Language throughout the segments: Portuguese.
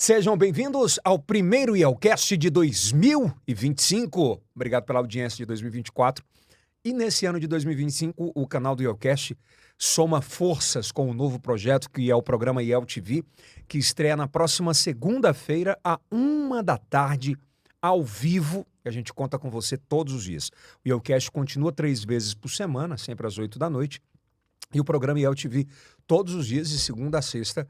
Sejam bem-vindos ao primeiro IELCast de 2025. Obrigado pela audiência de 2024. E nesse ano de 2025, o canal do IELCast soma forças com um novo projeto, que é o programa IEL TV, que estreia na próxima segunda-feira, à 13h, ao vivo. A gente conta com você todos os dias. O IELCast continua 3 vezes por semana, sempre às 20h. E o programa IEL TV todos os dias, de segunda a sexta,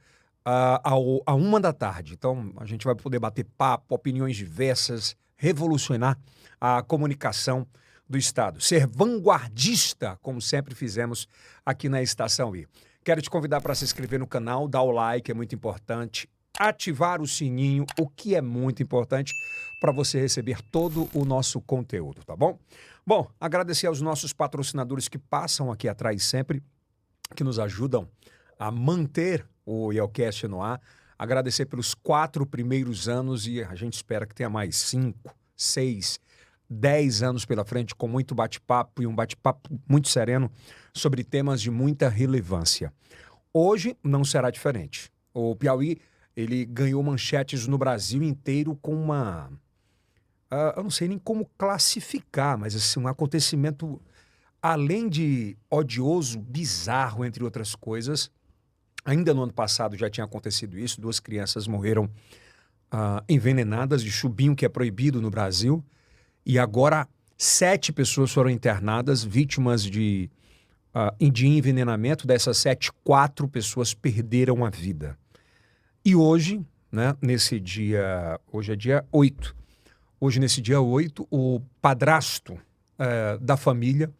à 13h. Então, a gente vai poder bater papo, opiniões diversas, revolucionar a comunicação do Estado. Ser vanguardista, como sempre fizemos aqui na Estação I. Quero te convidar para se inscrever no canal, dar o like, é muito importante. Ativar o sininho, o que é muito importante para você receber todo o nosso conteúdo, tá bom? Bom, agradecer aos nossos patrocinadores que passam aqui atrás sempre, que nos ajudam a manter o IELCast no ar. Agradecer pelos 4 primeiros anos e a gente espera que tenha mais 5, 6, 10 anos pela frente com muito bate-papo e um bate-papo muito sereno sobre temas de muita relevância. Hoje não será diferente. O Piauí, ele ganhou manchetes no Brasil inteiro com uma... eu não sei nem como classificar, mas assim, um acontecimento, além de odioso, bizarro, entre outras coisas. Ainda no ano passado já tinha acontecido isso, 2 crianças morreram envenenadas de chubinho, que é proibido no Brasil. E agora 7 pessoas foram internadas, vítimas de envenenamento. Dessas 7, 4 pessoas perderam a vida. E hoje, né, nesse dia, hoje é dia 8. Hoje, nesse dia 8, o padrasto da família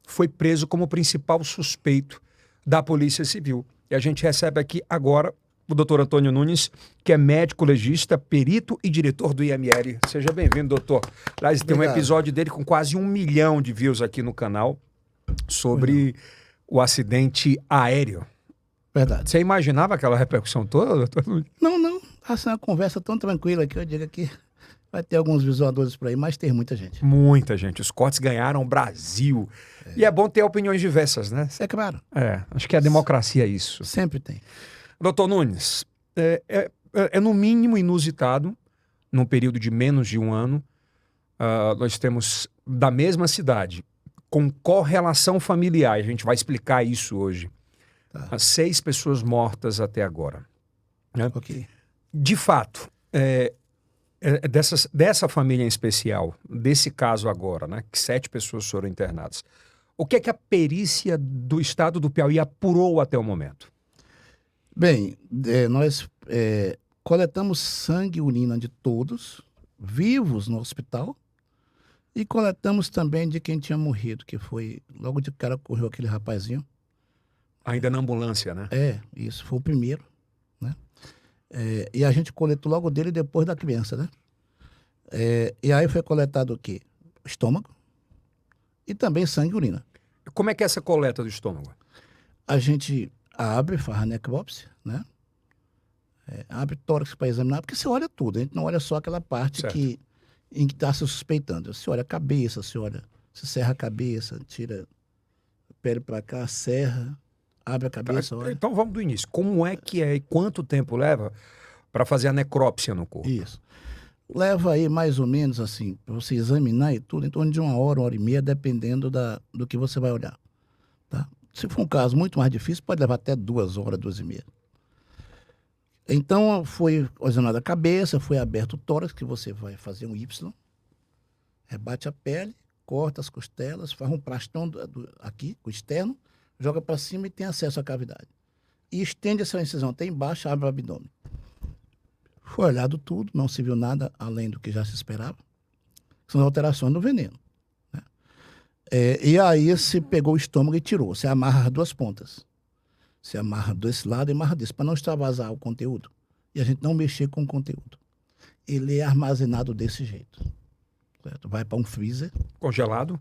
foi preso como principal suspeito da Polícia Civil. E a gente recebe aqui agora o Dr. Antônio Nunes, que é médico legista, perito e diretor do IML. Seja bem-vindo, doutor. Aliás, tem um episódio dele com quase 1 milhão de views aqui no canal sobre o acidente aéreo. Verdade. Você imaginava aquela repercussão toda, doutor Nunes? Não. Assim, uma conversa tão tranquila que eu digo que vai ter alguns visualizadores por aí, mas tem muita gente. Muita gente. Os cortes ganharam o Brasil. E é bom ter opiniões diversas, né? É claro. Acho que a democracia é isso. Sempre tem. Doutor Nunes, é no mínimo inusitado, num período de menos de um ano, nós temos da mesma cidade, com correlação familiar, a gente vai explicar isso hoje, 6 pessoas mortas até agora. Né? Ok. De fato, dessa família em especial, desse caso agora, né, que 7 pessoas foram internadas, o que é que a perícia do Estado do Piauí apurou até o momento? Bem, nós coletamos sangue e urina de todos, vivos no hospital, e coletamos também de quem tinha morrido, que foi, logo de cara correu aquele rapazinho. Ainda na ambulância, né? Isso, foi o primeiro, né? E a gente coletou logo dele depois da criança, né? E aí foi coletado o quê? Estômago e também sangue e urina. Como é que é essa coleta do estômago? A gente abre, faz a necrópsia, né? Abre tórax para examinar, porque você olha tudo, a gente não olha só aquela parte em que está se suspeitando. Você olha a cabeça, você serra a cabeça, tira a pele para cá, serra, abre a cabeça, olha. Então vamos do início. Como é que é e quanto tempo leva para fazer a necrópsia no corpo? Isso. Leva aí mais ou menos assim, para você examinar e tudo, em torno de 1 hora, 1h30, dependendo do que você vai olhar. Tá? Se for um caso muito mais difícil, pode levar até 2 horas, 2h30. Então, foi examinada a cabeça, foi aberto o tórax, que você vai fazer um Y, rebate a pele, corta as costelas, faz um plastão aqui, o externo, joga para cima e tem acesso à cavidade. E estende essa incisão até embaixo, abre o abdômen. Foi olhado tudo, não se viu nada além do que já se esperava. São alterações no veneno. Né? E aí se pegou o estômago e tirou. Você amarra as 2 pontas. Você amarra desse lado e amarra desse, para não extravasar o conteúdo. E a gente não mexer com o conteúdo. Ele é armazenado desse jeito. Certo? Vai para um freezer. Congelado.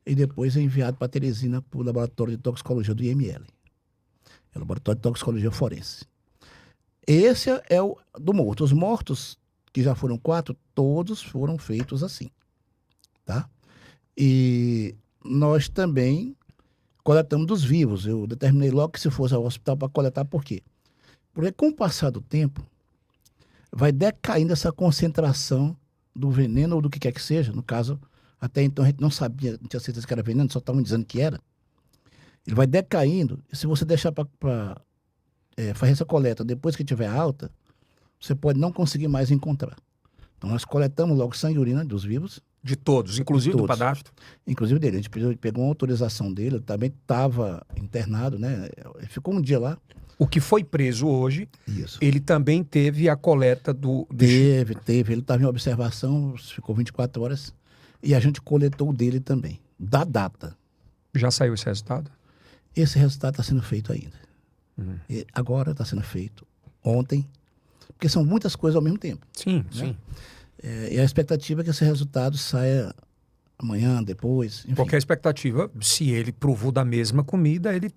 E depois é enviado para Teresina, para o laboratório de toxicologia do IML. É o laboratório de toxicologia forense. Esse é o do morto. Os mortos, que já foram 4, todos foram feitos assim. Tá? E nós também coletamos dos vivos. Eu determinei logo que se fosse ao hospital para coletar, por quê? Porque com o passar do tempo, vai decaindo essa concentração do veneno ou do que quer que seja. No caso, até então a gente não sabia, não tinha certeza que era veneno, só estavam dizendo que era. Ele vai decaindo, e se você deixar para fazer essa coleta depois que tiver alta, você pode não conseguir mais encontrar. Então nós coletamos logo sangue e urina dos vivos. De todos, inclusive todos. do padastro? Inclusive dele. A gente pegou uma autorização dele, ele também estava internado, né? Ele ficou um dia lá. O que foi preso hoje, Isso. ele também teve a coleta do... Teve. Ele estava em observação, ficou 24 horas, e a gente coletou o dele também, da data. Já saiu esse resultado? Esse resultado está sendo feito ainda. E agora está sendo feito, ontem, porque são muitas coisas ao mesmo tempo. Sim, né? sim. E a expectativa é que esse resultado saia amanhã, depois, enfim. Porque a expectativa, se ele provou da mesma comida, ele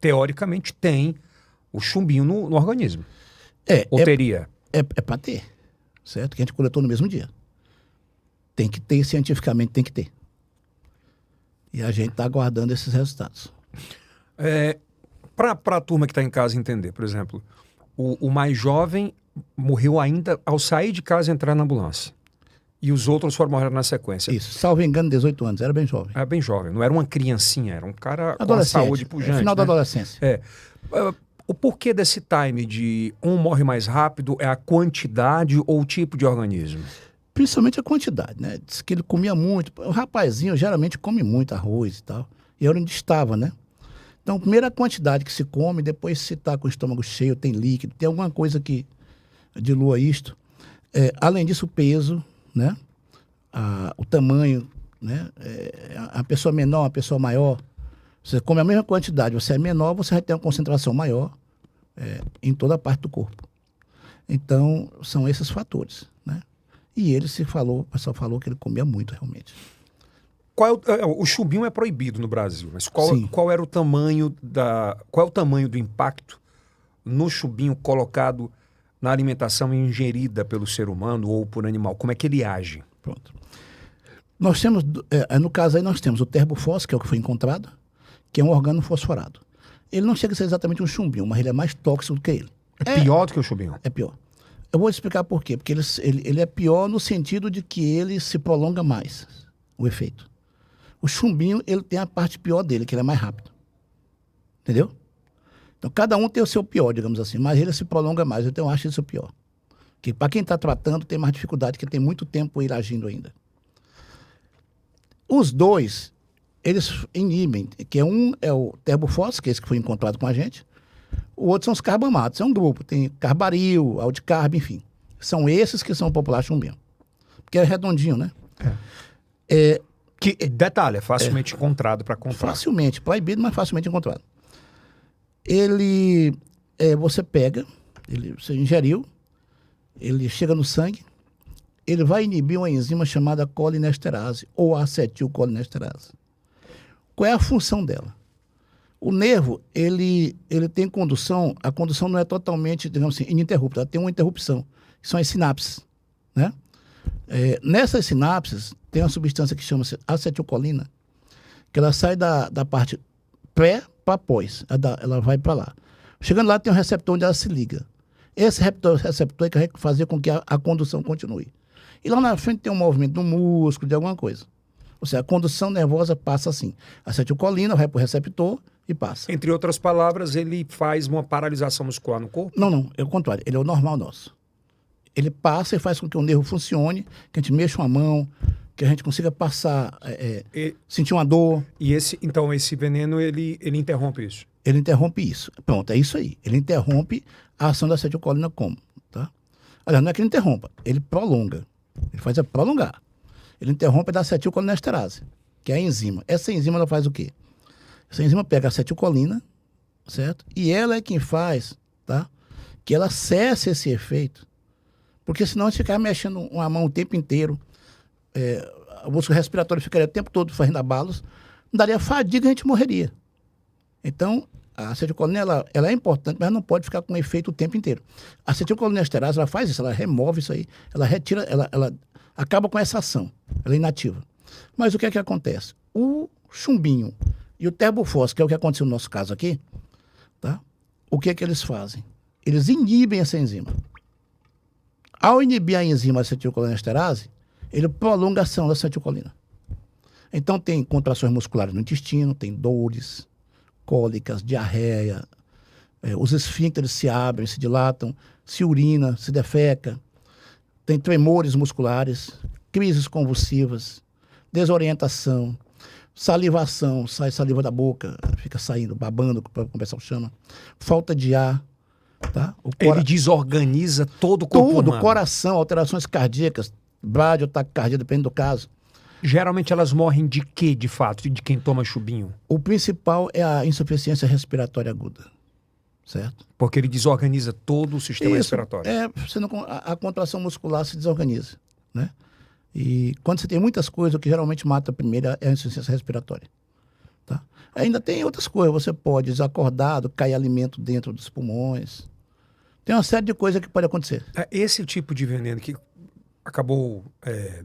teoricamente tem o chumbinho no organismo. Ou teria? É para ter, certo? Que a gente coletou no mesmo dia. Tem que ter, cientificamente tem que ter. E a gente está aguardando esses resultados. Para a turma que está em casa entender, por exemplo, o mais jovem morreu ainda ao sair de casa e entrar na ambulância. E os outros foram morrer na sequência. Isso, salvo engano, 18 anos, era bem jovem. Era bem jovem, não era uma criancinha, era um cara com a Adolescente, saúde pujante. final da né? adolescência. O porquê desse time de um morre mais rápido é a quantidade ou o tipo de organismo? Principalmente a quantidade, né? Diz que ele comia muito. O rapazinho geralmente come muito arroz e tal. E era onde estava, né? Então, primeiro a quantidade que se come, depois se está com o estômago cheio, tem líquido, tem alguma coisa que dilua isto. Além disso, o peso, né? O tamanho, né? A pessoa menor, a pessoa maior. Você come a mesma quantidade, você é menor, você vai ter uma concentração maior em toda a parte do corpo. Então, são esses fatores, né? E ele o pessoal falou que ele comia muito, realmente. O chumbinho é proibido no Brasil, mas qual era o tamanho qual é o tamanho do impacto no chumbinho colocado na alimentação ingerida pelo ser humano ou por animal? Como é que ele age? Pronto. Nós temos, no caso aí, nós temos o terbofós, que é o que foi encontrado, que é um organo fosforado. Ele não chega a ser exatamente um chumbinho, mas ele é mais tóxico do que ele. É pior do que o chumbinho? É pior. Eu vou explicar por quê. Porque ele é pior no sentido de que ele se prolonga mais, o efeito. O chumbinho, ele tem a parte pior dele, que ele é mais rápido. Entendeu? Então, cada um tem o seu pior, digamos assim, mas ele se prolonga mais. Então, eu acho isso pior. Que para quem está tratando, tem mais dificuldade, porque tem muito tempo ele agindo ainda. Os dois, eles inibem, que um é o terbofós, que é esse que foi encontrado com a gente. O outro são os carbamatos, é um grupo. Tem carbaril, aldicarb, enfim. São esses que são o popular chumbinho. Porque é redondinho, né? Detalhe, é facilmente encontrado para comprar. Facilmente, proibido, mas facilmente encontrado. Ele, você pega, você ingeriu, ele chega no sangue, ele vai inibir uma enzima chamada colinesterase, ou acetilcolinesterase. Qual é a função dela? O nervo, ele tem condução, a condução não é totalmente, digamos assim, ininterrupta, ela tem uma interrupção, que são as sinapses, né? Nessas sinapses, tem uma substância que chama-se acetilcolina, que ela sai da parte pré para pós, ela vai para lá. Chegando lá, tem um receptor onde ela se liga. Esse receptor é que vai fazer com que a condução continue. E lá na frente tem um movimento do músculo, de alguma coisa. Ou seja, a condução nervosa passa assim. A acetilcolina vai para o receptor e passa. Entre outras palavras, ele faz uma paralisação muscular no corpo? Não, é o contrário. Ele é o normal nosso. Ele passa e faz com que o nervo funcione, que a gente mexa uma mão, que a gente consiga passar, sentir uma dor. E então esse veneno, ele interrompe isso? Ele interrompe isso. Pronto, é isso aí. Ele interrompe a ação da acetilcolina como? Tá? Olha, não é que ele interrompa, ele prolonga. Ele faz prolongar. Ele interrompe da acetilcolinesterase, que é a enzima. Essa enzima ela faz o quê? Essa enzima pega a acetilcolina, certo? E ela é quem faz, tá? Que ela cesse esse efeito. Porque senão a gente ficar mexendo uma mão o tempo inteiro, o músculo respiratório ficaria o tempo todo fazendo abalos, não daria fadiga, a gente morreria. Então, a acetilcolina, ela é importante, mas não pode ficar com efeito o tempo inteiro. A acetilcolinesterase, ela faz isso, ela remove isso aí, ela retira, ela acaba com essa ação, ela é inativa. Mas o que é que acontece? O chumbinho e o terbofós, que é o que aconteceu no nosso caso aqui, tá? O que é que eles fazem? Eles inibem essa enzima. Ao inibir a enzima acetilcolinesterase, ele prolonga a ação da acetilcolina. Então tem contrações musculares no intestino, tem dores, cólicas, diarreia, os esfíncteres se abrem, se dilatam, se urina, se defeca, tem tremores musculares, crises convulsivas, desorientação, salivação, sai saliva da boca, fica saindo, babando, como o pessoal chama, falta de ar, tá? Ele desorganiza todo o corpo tudo, humano. coração, alterações cardíacas, brádio, taquicardia, depende do caso. Geralmente elas morrem de quê, de fato, de quem toma chubinho? O principal é a insuficiência respiratória aguda, certo? Porque ele desorganiza todo o sistema respiratório. A contração muscular se desorganiza, né? E quando você tem muitas coisas, o que geralmente mata primeiro é a insuficiência respiratória, tá? Ainda tem outras coisas, você pode, desacordado, cair alimento dentro dos pulmões. Tem uma série de coisas que pode acontecer. Esse tipo de veneno que acabou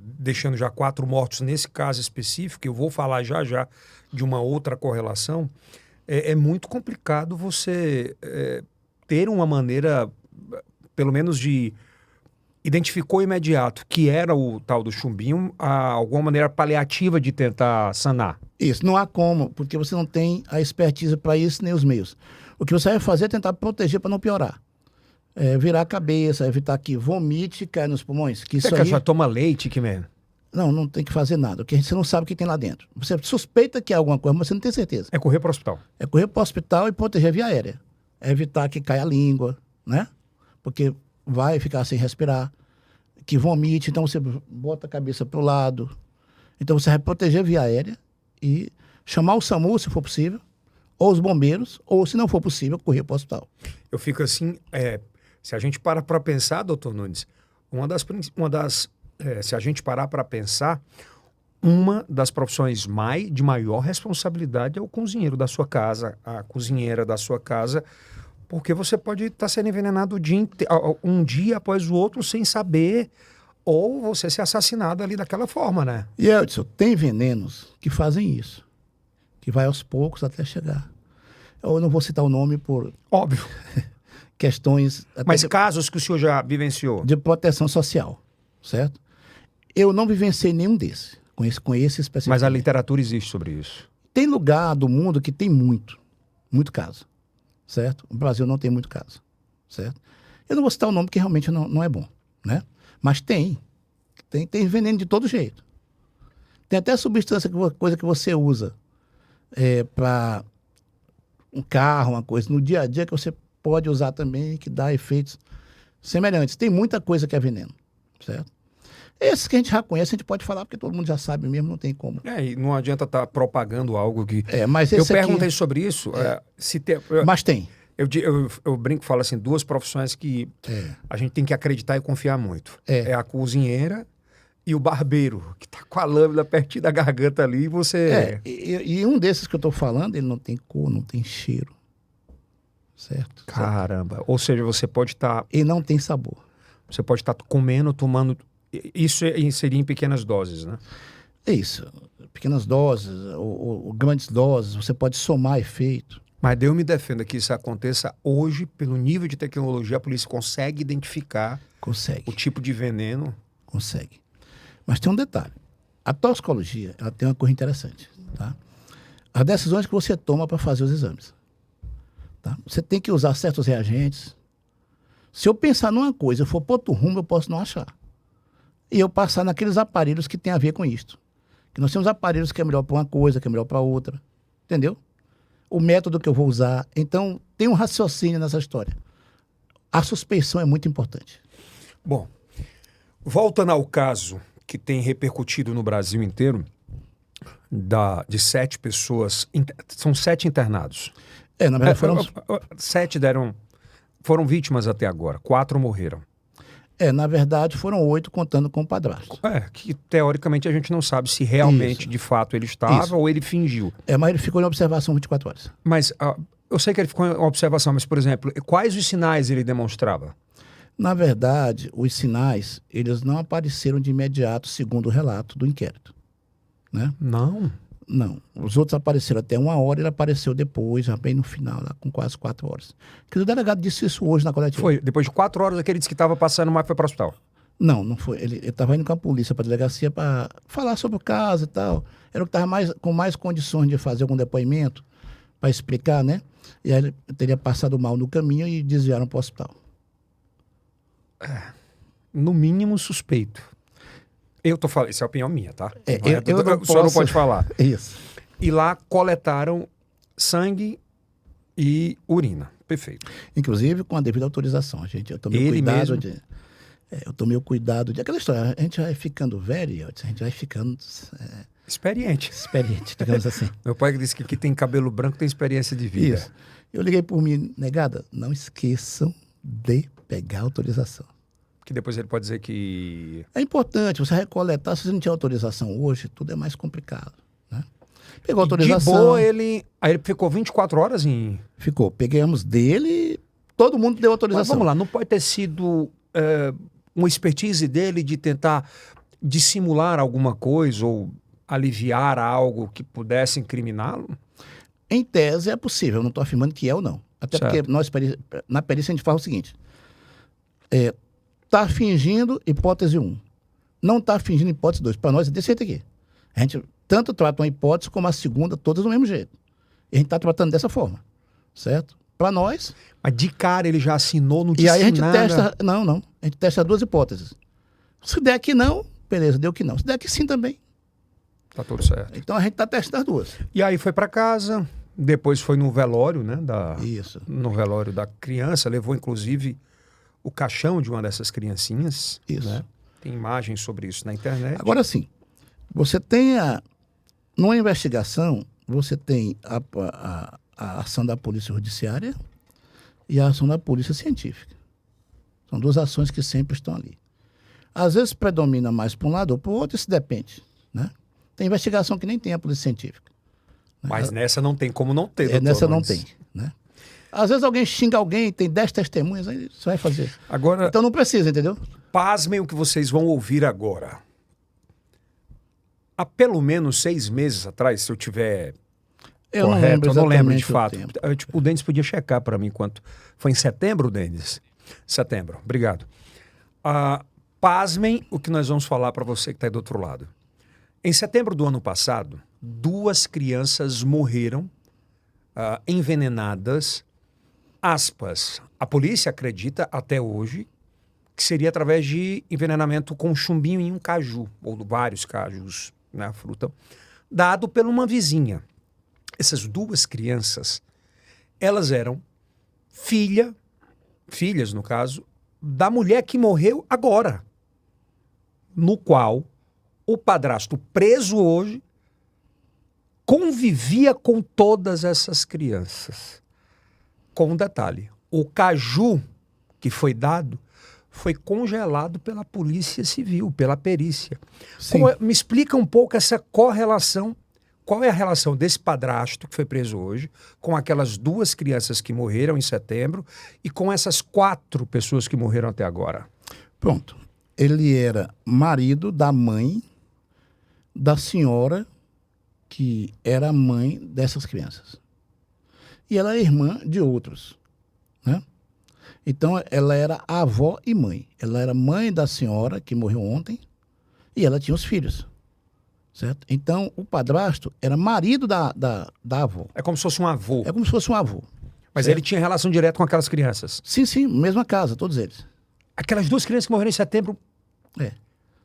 deixando já 4 mortos nesse caso específico, eu vou falar já de uma outra correlação, é muito complicado você ter uma maneira, pelo menos de... Identificou imediato que era o tal do chumbinho, alguma maneira paliativa de tentar sanar. Isso, não há como, porque você não tem a expertise para isso, nem os meios. O que você vai fazer é tentar proteger para não piorar. Virar a cabeça, evitar que vomite e caia nos pulmões. Que isso aí... já toma leite, que merda? Não tem que fazer nada, porque você não sabe o que tem lá dentro. Você suspeita que é alguma coisa, mas você não tem certeza. É correr para o hospital. É correr para o hospital e proteger a via aérea. É evitar que caia a língua, né? Porque vai ficar sem respirar, que vomite, então você bota a cabeça para o lado. Então você vai proteger a via aérea e chamar o SAMU, se for possível, ou os bombeiros, ou se não for possível, correr para o hospital. Eu fico assim, se a gente para pensar, doutor Nunes, se a gente parar para pensar, uma das profissões de maior responsabilidade é o cozinheiro da sua casa, a cozinheira da sua casa, porque você pode estar sendo envenenado um dia após o outro sem saber, ou você ser assassinado ali daquela forma, né? E Edson, tem venenos que fazem isso, que vai aos poucos até chegar. Eu não vou citar o nome por... Óbvio. Questões... Mas casos que o senhor já vivenciou? De proteção social, certo? Eu não vivenciei nenhum desses, com esse especificamente. Mas a literatura existe sobre isso. Tem lugar do mundo que tem muito caso, certo? O Brasil não tem muito caso, certo? Eu não vou citar o nome porque realmente não é bom, né? Mas tem veneno de todo jeito. Tem até substância, coisa que você usa para um carro, uma coisa, no dia a dia que você pode usar também, que dá efeitos semelhantes. Tem muita coisa que é veneno, certo? Esses que a gente já conhece, a gente pode falar, porque todo mundo já sabe mesmo, não tem como. E não adianta estar propagando algo que... mas eu perguntei sobre isso. Mas tem. Eu brinco e falo assim, 2 profissões que a gente tem que acreditar e confiar muito. É a cozinheira e o barbeiro, que tá com a lâmina pertinho da garganta ali e você... E um desses que eu tô falando, ele não tem cor, não tem cheiro. Certo? Caramba. Ou seja, você pode estar... E não tem sabor. Você pode estar comendo, tomando... Isso seria em pequenas doses, né? É isso. Pequenas doses ou grandes doses, você pode somar efeito. Mas Deus me defenda que isso aconteça hoje, pelo nível de tecnologia, a polícia consegue identificar o tipo de veneno? Consegue. Mas tem um detalhe. A toxicologia, ela tem uma coisa interessante, tá? As decisões que você toma para fazer os exames. Tá? Você tem que usar certos reagentes. Se eu pensar numa coisa e for para outro rumo, eu posso não achar. E eu passar naqueles aparelhos que tem a ver com isto. Que nós temos aparelhos que é melhor para uma coisa, que é melhor para outra. Entendeu? O método que eu vou usar. Então, tem um raciocínio nessa história. A suspeição é muito importante. Bom, voltando ao caso que tem repercutido no Brasil inteiro, de 7 pessoas, são 7 internados. Na verdade foram... 7 foram vítimas até agora, 4 morreram. Na verdade foram 8 contando com o padrasto. Que teoricamente a gente não sabe se realmente, de fato, ele estava ou ele fingiu. Mas ele ficou em observação 24 horas. Mas eu sei que ele ficou em observação, mas, por exemplo, quais os sinais ele demonstrava? Na verdade, os sinais, eles não apareceram de imediato, segundo o relato do inquérito. Né? Não? Não. Os outros apareceram até 1 hora, ele apareceu depois, já bem no final, lá com quase 4 horas. Porque o delegado disse isso hoje na coletiva. Foi, depois de 4 horas, aquele disse que estava passando mal e foi para o hospital. Não, não foi. Ele estava indo com a polícia para a delegacia para falar sobre o caso e tal. Era o que estava com mais condições de fazer algum depoimento, para explicar, né? E aí ele teria passado mal no caminho e desviaram para o hospital. No mínimo, suspeito. Eu tô falando, isso é a opinião minha, tá? Eu o senhor não pode falar. Isso. E lá coletaram sangue e urina. Perfeito. Inclusive com a devida autorização, gente. Eu tomei Ele cuidado mesmo? eu tomei o cuidado de... Aquela história, a gente vai ficando velho, a gente vai ficando Experiente. experiente, digamos assim. Meu pai disse que aqui tem cabelo branco, tem experiência de vida. Isso. Eu liguei por mim, negada, não esqueçam de pegar a autorização. Que depois ele pode dizer que... É importante você recoletar, se você não tiver autorização hoje, tudo é mais complicado, né? Pegou a E autorização. de boa, ele ficou 24 horas em... Ficou. Pegamos dele, todo mundo deu Mas autorização. vamos lá, não pode ter sido uma expertise dele de tentar dissimular alguma coisa ou aliviar algo que pudesse incriminá-lo? Em tese é possível, eu não estou afirmando que é ou não. Até Certo. porque nós, na perícia, a gente fala o seguinte: está fingindo hipótese 1. Não está fingindo hipótese 2. Para nós é desse jeito aqui. A gente tanto trata uma hipótese como a segunda, todas do mesmo jeito. E a gente está tratando dessa forma. Certo? Para nós. Mas de cara ele já assinou, não E disse aí a gente nada. testa. Não. A gente testa 2 hipóteses. Se der que não, beleza, deu que não. Se der que sim também. Tá tudo certo. Então a gente está testando as 2. E aí foi para casa, depois foi no velório, né? Isso. No velório da criança, levou inclusive o caixão de uma dessas criancinhas. Isso. Né? Tem imagens sobre isso na internet. Agora sim, você tem numa investigação, você tem a ação da polícia judiciária e a ação da polícia científica. São 2 ações que sempre estão ali. Às vezes predomina mais para um lado ou para o outro, isso depende, né? Tem investigação que nem tem a polícia científica. Mas nessa não tem como não ter, doutor Nessa não Nunes. tem, né? Às vezes alguém xinga alguém, tem 10 testemunhas, aí você vai fazer. Agora, Então não precisa, entendeu? pasmem o que vocês vão ouvir agora. Há pelo menos 6 meses atrás, se eu tiver Eu não correto, lembro eu não lembro de exatamente fato. o tempo. Tipo, o Denis podia checar para mim quanto. Foi em setembro, Denis? Setembro, obrigado. Pasmem o que nós vamos falar para você que está aí do outro lado. Em setembro do ano passado, 2 crianças morreram envenenadas. Aspas. A polícia acredita até hoje que seria através de envenenamento com chumbinho em um caju, ou vários cajus, né, a fruta, dado por uma vizinha. Essas 2 crianças, elas eram filhas no caso, da mulher que morreu agora, no qual o padrasto preso hoje convivia com todas essas crianças. Com um detalhe, o caju que foi dado foi congelado pela Polícia Civil, pela perícia. Sim. Me explica um pouco essa correlação. Qual é a relação desse padrasto que foi preso hoje com aquelas 2 crianças que morreram em setembro e com essas 4 pessoas que morreram até agora? Pronto. Ele era marido da mãe da senhora que era mãe dessas crianças. E ela é irmã de outros, né? Então, ela era avó e mãe. Ela era mãe da senhora que morreu ontem e ela tinha os filhos, certo? Então, o padrasto era marido da avó. É como se fosse um avô. É como se fosse um avô. Mas certo? ele tinha relação direta com aquelas crianças. Sim, mesma casa, todos eles. Aquelas 2 crianças que morreram em setembro É.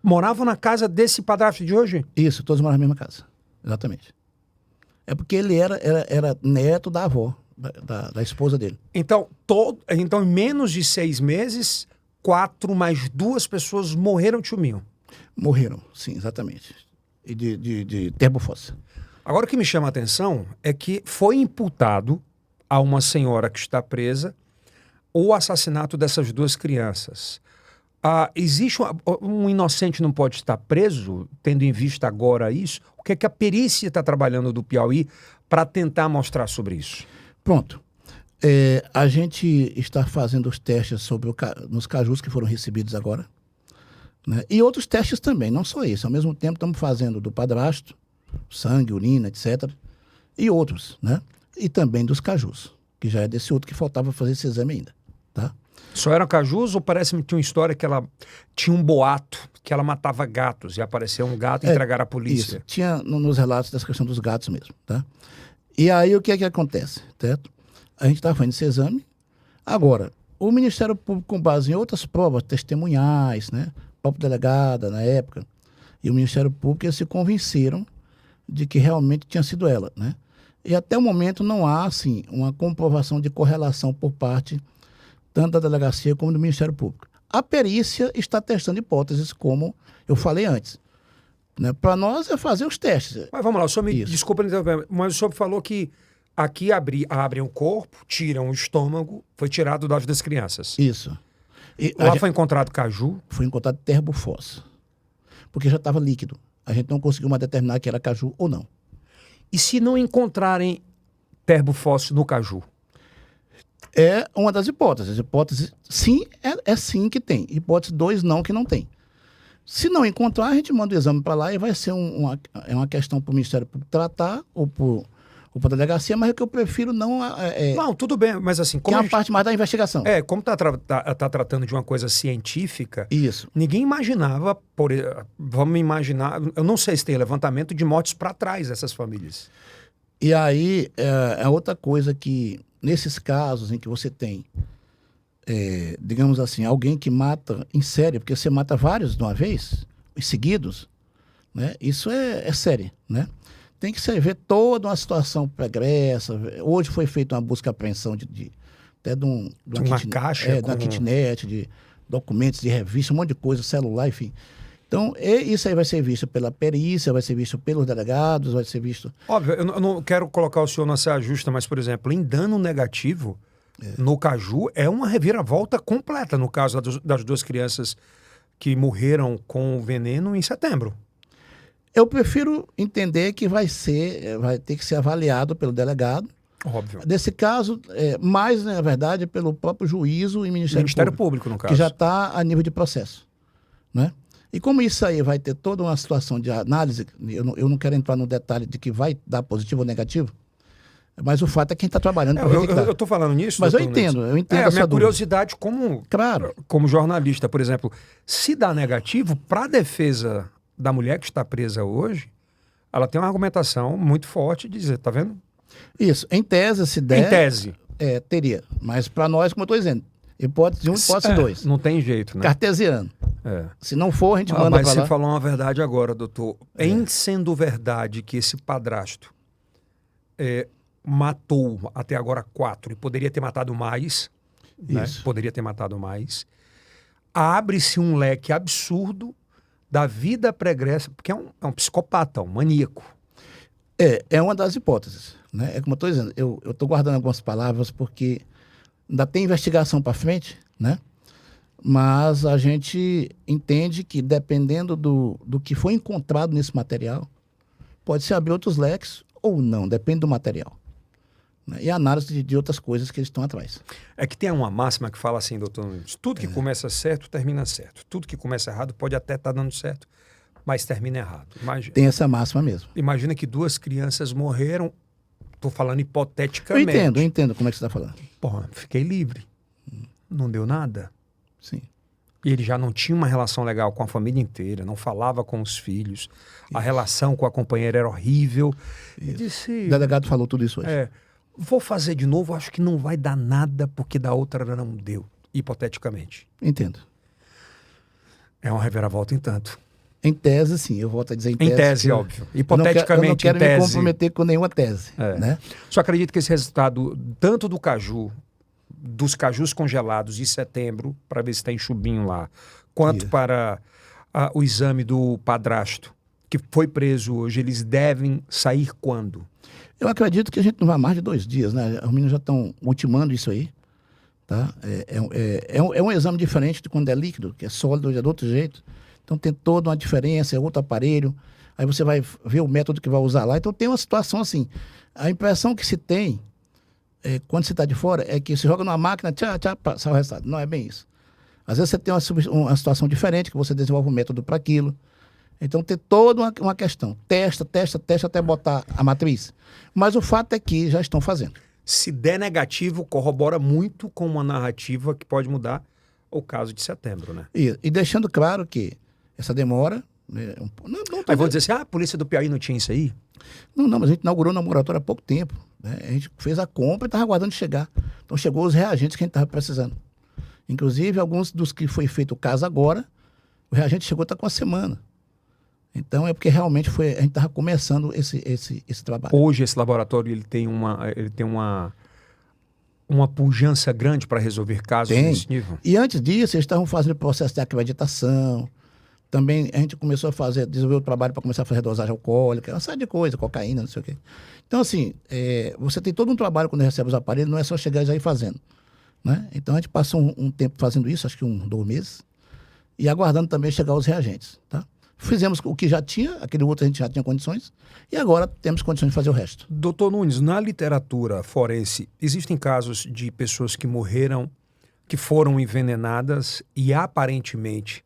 moravam na casa desse padrasto de hoje? Isso, todos moram na mesma casa. Exatamente. É porque ele era neto da avó, da esposa dele. Então, em menos de 6 meses, 4 mais 2 pessoas morreram de chuminho. Morreram, sim, exatamente. E de termofossa. Agora, o que me chama a atenção é que foi imputado a uma senhora que está presa o assassinato dessas 2 crianças. Existe um inocente não pode estar preso, tendo em vista agora isso? O que é que a perícia está trabalhando do Piauí para tentar mostrar sobre isso? Pronto. A gente está fazendo os testes nos cajus que foram recebidos agora, né? E outros testes também, não só isso. Ao mesmo tempo estamos fazendo do padrasto, sangue, urina, etc. E outros, né? E também dos cajus, que já é desse outro que faltava fazer esse exame ainda, tá? Só eram cajus ou parece-me que tinha uma história que ela tinha um boato que ela matava gatos e apareceu um gato e entregaram à polícia? Isso, tinha nos relatos dessa questão dos gatos mesmo, tá? E aí o que é que acontece, certo? A gente estava fazendo esse exame. Agora, o Ministério Público, com base em outras provas testemunhais, né? O próprio delegada na época, e o Ministério Público, eles se convenceram de que realmente tinha sido ela, né? E até o momento não há, assim, uma comprovação de correlação por parte tanto da delegacia como do Ministério Público. A perícia está testando hipóteses, como eu falei antes. Né? Para nós é fazer os testes. Mas vamos lá, o senhor me Isso. desculpa, mas o senhor falou que aqui abrem o corpo, tiram o estômago, foi tirado das crianças. Isso. E Lá foi encontrado caju? foi encontrado terbufós, porque já estava líquido. A gente não conseguiu mais determinar que era caju ou não. E se não encontrarem terbufósforo no caju? É uma das hipóteses. Hipótese sim, é sim que tem. Hipótese 2, não, que não tem. Se não encontrar, a gente manda o exame para lá e vai ser uma questão para o Ministério Público tratar ou para a delegacia, mas é que eu prefiro não... Não, tudo bem, mas assim... que Como é a parte mais da investigação. como tá tratando de uma coisa científica, Isso. ninguém imaginava, vamos imaginar, eu não sei se tem levantamento de mortes para trás dessas famílias. E aí, é outra coisa que, nesses casos em que você tem, digamos assim, alguém que mata em série, porque você mata vários de uma vez, seguidos, né? Isso é série, né? Tem que se ver toda uma situação pregressa. Hoje foi feita uma busca e apreensão até de uma caixa de uma kitnet, de documentos, de revista, um monte de coisa, celular, enfim. Então, isso aí vai ser visto pela perícia, vai ser visto pelos delegados, vai ser visto... Óbvio, eu não quero colocar o senhor na saia justa, mas, por exemplo, em dano negativo, no caju, é uma reviravolta completa no caso das duas crianças que morreram com veneno em setembro. Eu prefiro entender que vai ter que ser avaliado pelo delegado. Óbvio. Nesse caso, mais, na verdade, pelo próprio juízo e Ministério Público, no caso. Que já está a nível de processo, né? E como isso aí vai ter toda uma situação de análise, eu não quero entrar no detalhe de que vai dar positivo ou negativo, mas o fato é que quem está trabalhando... Eu estou falando nisso, mas eu doutor entendo Nunes. a minha sua curiosidade Claro. como jornalista, por exemplo, se dá negativo, para a defesa da mulher que está presa hoje, ela tem uma argumentação muito forte de dizer, tá vendo? Isso, em tese, se der... Em tese. Teria, mas para nós, como eu estou dizendo, hipótese 1, hipótese 2. Não tem jeito, né? Cartesiano. Se não for, a gente manda mas para lá. você falou uma verdade agora, doutor. Em sendo verdade que esse padrasto matou até agora 4 e poderia ter matado mais, né? Poderia ter matado mais, abre-se um leque absurdo da vida pregressa, porque é um psicopata, um maníaco. É uma das hipóteses, né? É como eu estou dizendo, eu estou guardando algumas palavras porque ainda tem investigação para frente, né? Mas a gente entende que, dependendo do que foi encontrado nesse material, pode se abrir outros leques ou não, depende do material. Né? E a análise de outras coisas que eles estão atrás. É que tem uma máxima que fala assim, doutor Nunes, tudo que começa certo, termina certo. Tudo que começa errado pode até estar dando certo, mas termina errado. Tem essa máxima mesmo. Imagina que 2 crianças morreram, estou falando hipoteticamente. Eu entendo como é que você está falando. Porra, fiquei livre. Não deu nada. Sim. E ele já não tinha uma relação legal com a família inteira, não falava com os filhos, a relação com a companheira era horrível. E disse, o delegado falou tudo isso hoje. Vou fazer de novo, acho que não vai dar nada porque da outra não deu, hipoteticamente. Entendo. É uma reviravolta em tanto. Em tese, sim, eu volto a dizer em tese. Em tese, óbvio. Hipoteticamente, eu não quero em tese. me comprometer com nenhuma tese. Né? Só acredito que esse resultado, tanto do caju, dos cajus congelados de setembro, para ver se tem chubinho lá, quanto para o exame do padrasto, que foi preso hoje, eles devem sair quando? Eu acredito que a gente não vai mais de 2 dias, né? Os meninos já estão ultimando isso aí. Tá? É um exame diferente de quando é líquido, que é sólido, é de outro jeito. Então tem toda uma diferença, é outro aparelho. Aí você vai ver o método que vai usar lá. Então tem uma situação assim. A impressão que se tem, quando você está de fora, é que você joga numa máquina, sai o resultado. Não é bem isso. Às vezes você tem uma situação diferente, que você desenvolve um método para aquilo. Então tem toda uma questão. Testa até botar a matriz. Mas o fato é que já estão fazendo. Se der negativo, corrobora muito com uma narrativa que pode mudar o caso de setembro, né? E deixando claro que essa demora... Aí vão dizer assim, a polícia do Piauí não tinha isso aí? Não, mas a gente inaugurou na moratória há pouco tempo. Né? A gente fez a compra e estava aguardando chegar. Então chegou os reagentes que a gente estava precisando. Inclusive, alguns dos que foi feito o caso agora, o reagente chegou está com uma semana. Então é porque realmente a gente estava começando esse trabalho. Hoje esse laboratório ele tem uma pujança grande para resolver casos desse nível? E antes disso, eles estavam fazendo o processo de acreditação. Também a gente começou a desenvolver o trabalho para começar a fazer dosagem alcoólica, uma série de coisas, cocaína, não sei o quê. Então, assim, você tem todo um trabalho quando recebe os aparelhos, não é só chegar e já ir fazendo. Né? Então, a gente passou um tempo fazendo isso, acho que 2 meses, e aguardando também chegar os reagentes. Tá? Fizemos o que já tinha, aquele outro a gente já tinha condições, e agora temos condições de fazer o resto. Doutor Nunes, na literatura forense, existem casos de pessoas que morreram, que foram envenenadas e aparentemente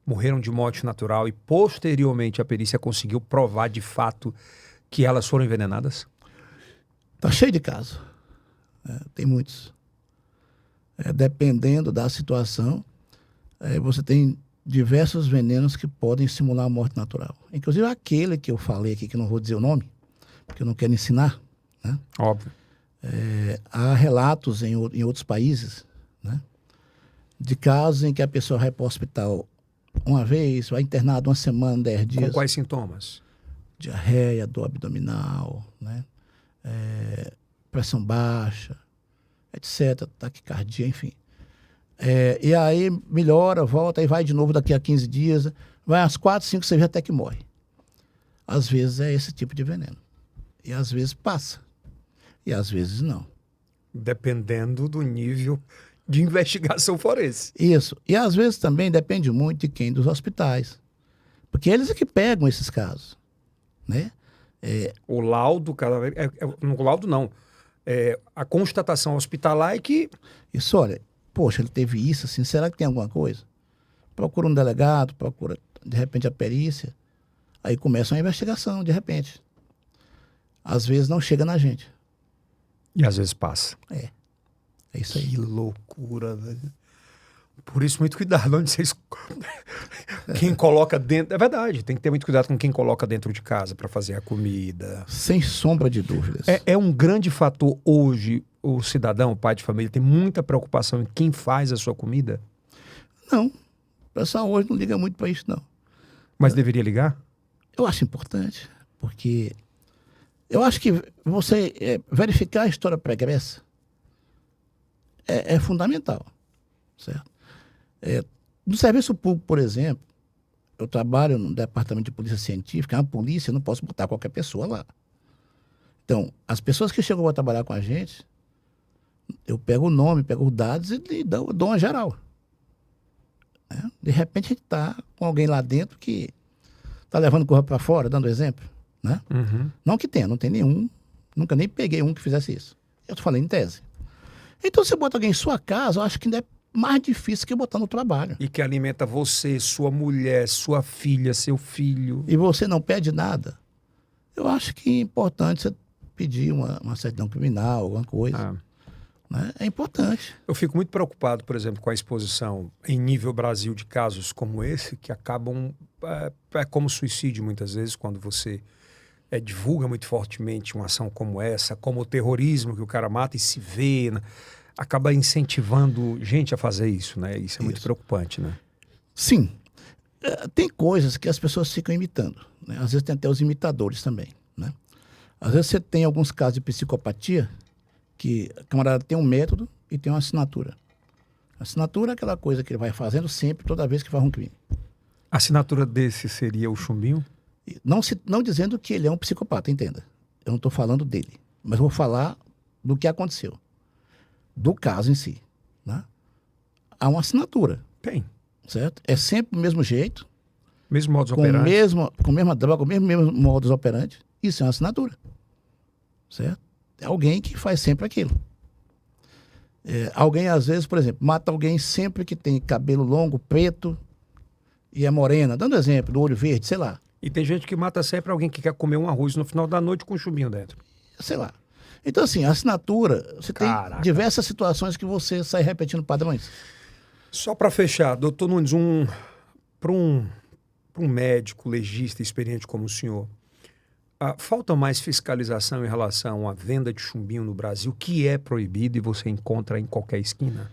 morreram de morte natural e posteriormente a perícia conseguiu provar de fato que elas foram envenenadas? Está cheio de casos. Tem muitos. Dependendo da situação, você tem diversos venenos que podem simular a morte natural. Inclusive aquele que eu falei aqui, que não vou dizer o nome, porque eu não quero ensinar. Né? Óbvio. Há relatos em outros países, né, de casos em que a pessoa vai para o hospital uma vez, vai internado 1 semana, 10 dias. Com quais sintomas? Diarreia, dor abdominal, né? Pressão baixa, etc. Taquicardia, enfim. E aí melhora, volta, aí vai de novo daqui a 15 dias, vai às 4, 5, 6 até que morre. Às vezes é esse tipo de veneno. E às vezes passa. E às vezes não. Dependendo do nível de investigação forense. Isso. E às vezes também depende muito de quem? Dos hospitais. Porque eles é que pegam esses casos. Né? O laudo, o laudo não. A constatação hospitalar é que... Isso, olha, poxa, ele teve isso, assim, será que tem alguma coisa? Procura um delegado, procura, de repente, a perícia. Aí começa uma investigação, de repente. Às vezes não chega na gente. E às vezes passa. É isso aí. Que loucura, velho. Por isso, muito cuidado onde vocês... Quem coloca dentro... É verdade, tem que ter muito cuidado com quem coloca dentro de casa para fazer a comida. Sem sombra de dúvidas. É um grande fator hoje, o cidadão, o pai de família, tem muita preocupação em quem faz a sua comida? Não. O pessoal hoje não liga muito para isso, não. Mas deveria ligar? Eu acho importante, porque eu acho que você verificar a história pregressa é fundamental, certo? No serviço público, por exemplo, eu trabalho no departamento de polícia científica, é uma polícia, eu não posso botar qualquer pessoa lá. Então, as pessoas que chegam a trabalhar com a gente, eu pego o nome, pego os dados e dou uma geral. Né? De repente a gente está com alguém lá dentro que está levando corpo para fora, dando exemplo. Né? Uhum. Não que tenha, não tem nenhum, nunca nem peguei um que fizesse isso. Eu estou falando em tese. Então, você bota alguém em sua casa, eu acho que ainda é mais difícil que botar no trabalho. E que alimenta você, sua mulher, sua filha, seu filho. E você não pede nada. Eu acho que é importante você pedir uma certidão criminal, alguma coisa. Né? É importante. Eu fico muito preocupado, por exemplo, com a exposição em nível Brasil de casos como esse, que acabam como suicídio muitas vezes, quando você divulga muito fortemente uma ação como essa, como o terrorismo que o cara mata e se vê, né? Acaba incentivando gente a fazer isso, né? Isso é muito preocupante, né? Sim. Tem coisas que as pessoas ficam imitando, né? Às vezes tem até os imitadores também, né? Às vezes você tem alguns casos de psicopatia que a camarada tem um método e tem uma assinatura. A assinatura é aquela coisa que ele vai fazendo sempre, toda vez que faz um crime. A assinatura desse seria o chumbinho? Não dizendo que ele é um psicopata, entenda. Eu não estou falando dele, mas vou falar do que aconteceu. Do caso em si. Né? Há uma assinatura. Tem. Certo? É sempre o mesmo jeito. Mesmo modus operandi. Com a mesma droga, com o mesmo modus operandi. Isso é uma assinatura. Certo? É alguém que faz sempre aquilo. Alguém, às vezes, por exemplo, mata alguém sempre que tem cabelo longo, preto e é morena, dando exemplo, do olho verde, sei lá. E tem gente que mata sempre alguém que quer comer um arroz no final da noite com um chumbinho dentro. Sei lá. Então, assim, a assinatura, você Caraca. tem diversas situações que você sai repetindo padrões. Só para fechar, doutor Nunes, para um médico, legista, experiente como o senhor, falta mais fiscalização em relação à venda de chumbinho no Brasil, que é proibido e você encontra em qualquer esquina?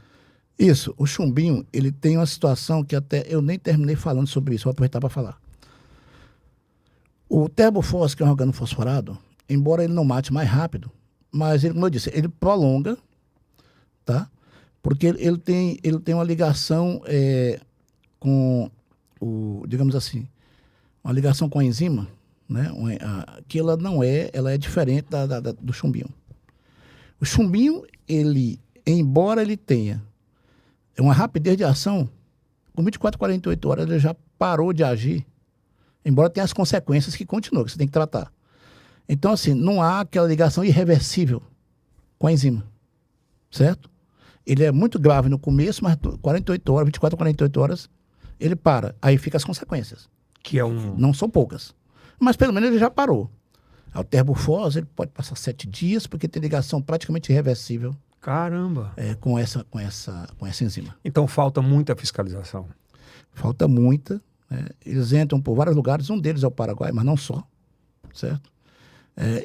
Isso, o chumbinho, ele tem uma situação que até eu nem terminei falando sobre isso, vou aproveitar para falar. O terbofós, que é um organofosforado, embora ele não mate mais rápido, mas ele, como eu disse, ele prolonga, tá? Porque ele tem uma ligação com digamos assim, uma ligação com a enzima, né? Que ela é diferente do chumbinho. O chumbinho, embora ele tenha uma rapidez de ação, com 24, 48 horas ele já parou de agir, embora tenha as consequências que continuam, que você tem que tratar. Então, assim, não há aquela ligação irreversível com a enzima, certo? Ele é muito grave no começo, mas 48 horas, 24, 48 horas, ele para. Aí fica as consequências. Que é um... Não são poucas. Mas pelo menos ele já parou. O terbofós, ele pode passar 7 dias, porque tem ligação praticamente irreversível Caramba! com essa enzima. Então falta muita fiscalização. Falta muita. Né? Eles entram por vários lugares, um deles é o Paraguai, mas não só. Certo?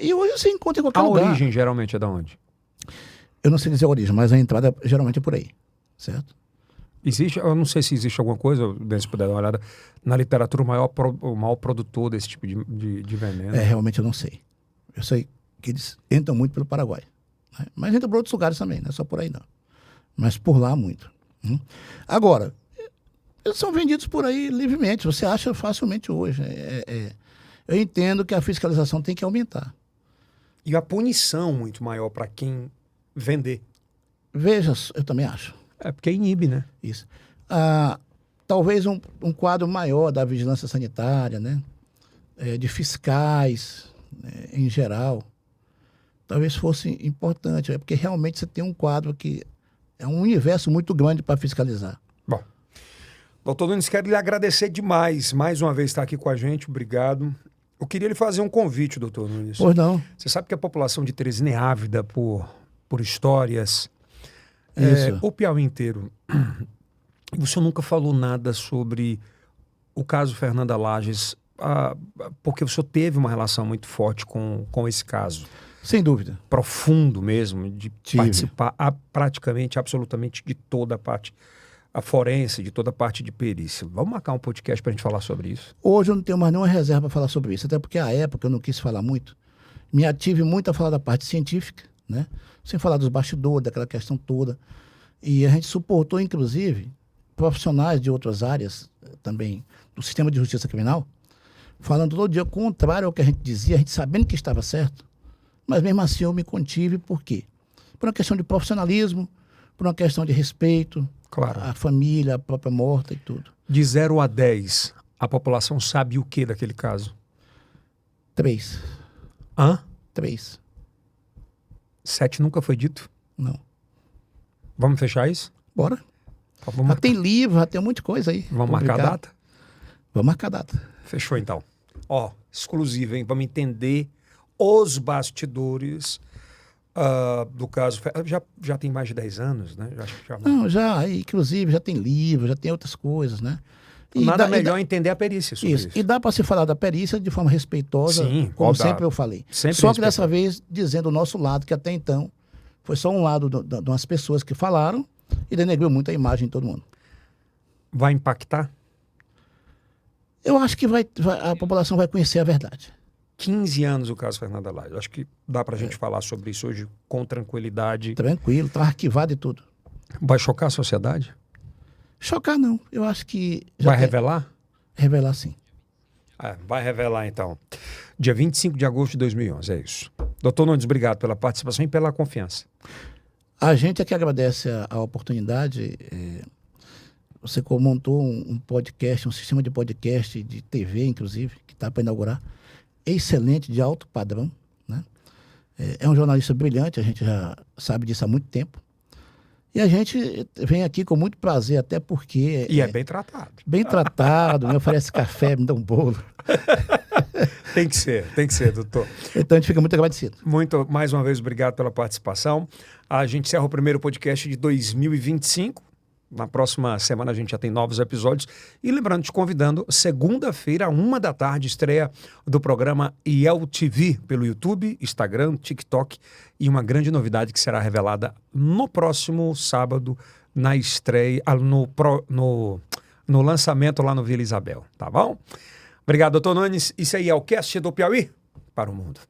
E hoje você encontra em qualquer lugar. A origem geralmente é de onde? Eu não sei dizer a origem, mas a entrada geralmente é por aí. Certo? Existe, eu não sei se existe alguma coisa, se puder dar uma olhada, na literatura o maior produtor desse tipo de veneno. Realmente eu não sei. Eu sei que eles entram muito pelo Paraguai. Né? Mas entram por outros lugares também, não é só por aí não. Mas por lá muito. Agora, eles são vendidos por aí livremente, você acha facilmente hoje. Eu entendo que a fiscalização tem que aumentar. E a punição muito maior para quem vender. Veja, eu também acho. É porque inibe, né? Isso. Talvez um quadro maior da vigilância sanitária, né? De fiscais, em geral, talvez fosse importante, porque realmente você tem um quadro que é um universo muito grande para fiscalizar. Bom, doutor Nunes, quero lhe agradecer demais, mais uma vez estar aqui com a gente, obrigado. Eu queria lhe fazer um convite, doutor Nunes. Pois não. Você sabe que a população de Teresina é ávida por histórias, o Piauí inteiro. Você nunca falou nada sobre o caso Fernanda Lages, porque o senhor teve uma relação muito forte com esse caso. Sem dúvida. Profundo mesmo, de Tive. participar praticamente, absolutamente de toda a parte, a forense, de toda a parte de perícia. Vamos marcar um podcast para a gente falar sobre isso? Hoje eu não tenho mais nenhuma reserva para falar sobre isso, até porque à época eu não quis falar muito. Me ative muito a falar da parte científica, né? Sem falar dos bastidores, daquela questão toda. E a gente suportou, inclusive, profissionais de outras áreas também, do sistema de justiça criminal, falando todo dia contrário ao que a gente dizia, a gente sabendo que estava certo, mas mesmo assim eu me contive, por quê? Por uma questão de profissionalismo, por uma questão de respeito, Claro. à família, à própria morta e tudo. De 0 a 10, a população sabe o que daquele caso? 3. Hã? 3. 7 nunca foi dito? Não. Vamos fechar isso? Bora. Tá, Já tem livro, já tem um monte de coisa aí. Vamos marcar a publicado. data? Vamos marcar a data. Fechou então. Ó, exclusivo, hein? Vamos entender os bastidores do caso. Já tem mais de 10 anos, né? Não, já, inclusive, já tem livro, já tem outras coisas, né? Nada melhor entender a perícia sobre isso. E dá para se falar da perícia de forma respeitosa, Sim, como sempre eu falei. Sempre só que dessa vez dizendo o nosso lado, que até então foi só um lado de umas pessoas que falaram e denegriu muito a imagem de todo mundo. Vai impactar? Eu acho que a população vai conhecer a verdade. 15 anos o caso Fernanda Lages. Acho que dá pra gente falar sobre isso hoje com tranquilidade. Tranquilo, tá arquivado e tudo. Vai chocar a sociedade? Chocar não, eu acho que... Vai revelar? Revelar sim. Vai revelar então. Dia 25 de agosto de 2011, é isso. Doutor Nunes, obrigado pela participação e pela confiança. A gente é que agradece a oportunidade. Você montou um podcast, um sistema de podcast, de TV, inclusive, que está para inaugurar. Excelente, de alto padrão. Né? É um jornalista brilhante, a gente já sabe disso há muito tempo. E a gente vem aqui com muito prazer, até porque... E é bem tratado. Bem tratado, me oferece café, me dá um bolo. Tem que ser, doutor. Então a gente fica muito agradecido. Mais uma vez, obrigado pela participação. A gente encerra o primeiro podcast de 2025. Na próxima semana a gente já tem novos episódios. E lembrando, te convidando, segunda-feira, 13h, estreia do programa IEL TV pelo YouTube, Instagram, TikTok. E uma grande novidade que será revelada no próximo sábado, na estreia, no lançamento lá no Vila Isabel. Tá bom? Obrigado, doutor Nunes. Isso aí é o Cast do Piauí para o Mundo.